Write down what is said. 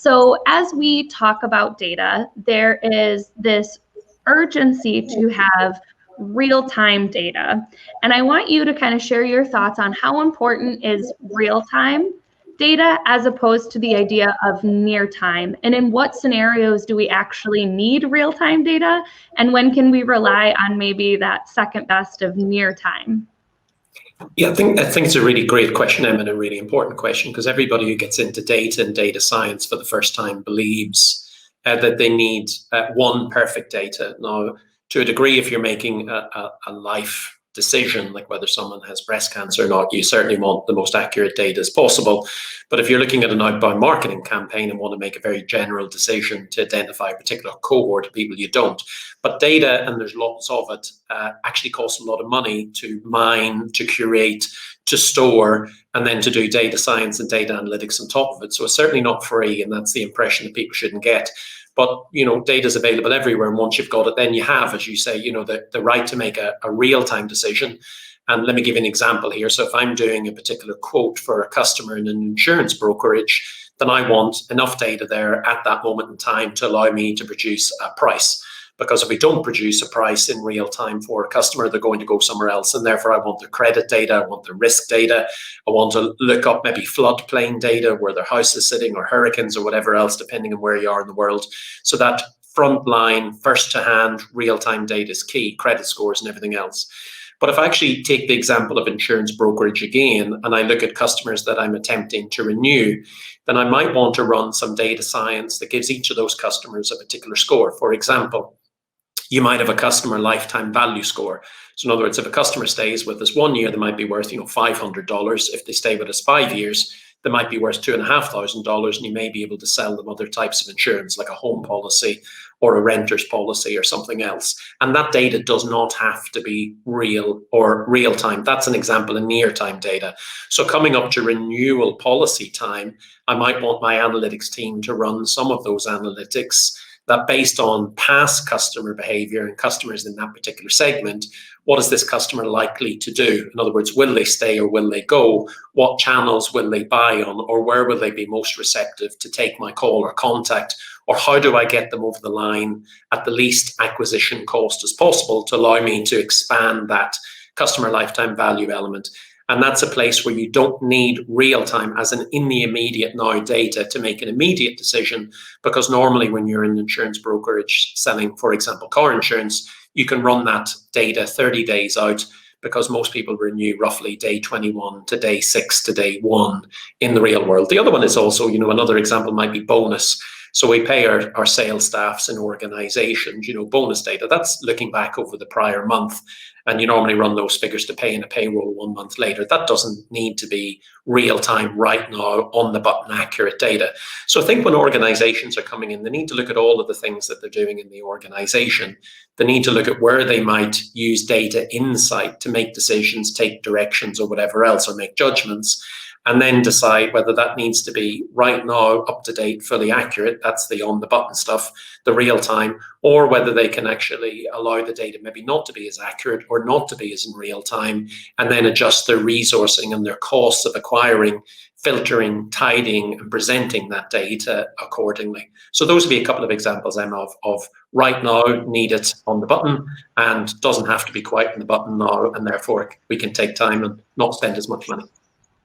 So as we talk about data, there is this urgency to have real-time data. And I want you to kind of share your thoughts on how important is real-time data as opposed to the idea of near time, and in what scenarios do we actually need real-time data, and when can we rely on maybe that second best of near time? Yeah, I think it's a really great question, Emma, and a really important question, because everybody who gets into data and data science for the first time believes that they need one perfect data. Now, to a degree, if you're making a life decision, like whether someone has breast cancer or not, you certainly want the most accurate data as possible. But if you're looking at an outbound marketing campaign and want to make a very general decision to identify a particular cohort of people, you don't. But data, and there's lots of it, actually costs a lot of money to mine, to curate, to store, and then to do data science and data analytics on top of it. So it's certainly not free, and that's the impression that people shouldn't get. But, data is available everywhere. And once you've got it, then you have, as you say, the right to make a real-time decision. And let me give you an example here. So if I'm doing a particular quote for a customer in an insurance brokerage, then I want enough data there at that moment in time to allow me to produce a price. Because if we don't produce a price in real time for a customer, they're going to go somewhere else. And therefore, I want their credit data, I want their risk data, I want to look up maybe floodplain data, where their house is sitting, or hurricanes, or whatever else, depending on where you are in the world. So that frontline, first-to-hand, real-time data is key, credit scores and everything else. But if I actually take the example of insurance brokerage again, and I look at customers that I'm attempting to renew, then I might want to run some data science that gives each of those customers a particular score. For example, you might have a customer lifetime value score. So in other words, if a customer stays with us 1 year, they might be worth $500. If they stay with us 5 years, they might be worth $2,500, and you may be able to sell them other types of insurance, like a home policy or a renter's policy or something else. And that data does not have to be real or real time. That's an example of near time data. So coming up to renewal policy time, I might want my analytics team to run some of those analytics that, based on past customer behavior and customers in that particular segment, what is this customer likely to do? In other words, will they stay or will they go? What channels will they buy on, or where will they be most receptive to take my call or contact? Or how do I get them over the line at the least acquisition cost as possible to allow me to expand that customer lifetime value element? And that's a place where you don't need real time, as in the immediate now data, to make an immediate decision. Because normally when you're in insurance brokerage selling, for example, car insurance, you can run that data 30 days out, because most people renew roughly day 21 to day 6 to day 1 in the real world. The other one is also, another example might be bonus. So we pay our sales staffs in organizations, bonus data. That's looking back over the prior month. And you normally run those figures to pay in a payroll 1 month later. That doesn't need to be real time right now, on the button accurate data. So I think when organizations are coming in, they need to look at all of the things that they're doing in the organization. They need to look at where they might use data insight to make decisions, take directions or whatever else, or make judgments. And then decide whether that needs to be right now, up to date, fully accurate. That's the on the button stuff, the real time, or whether they can actually allow the data maybe not to be as accurate or not to be as in real time, and then adjust their resourcing and their costs of acquiring, filtering, tidying, and presenting that data accordingly. So those would be a couple of examples, Emma, of right now, need it on the button, and doesn't have to be quite on the button now, and therefore we can take time and not spend as much money.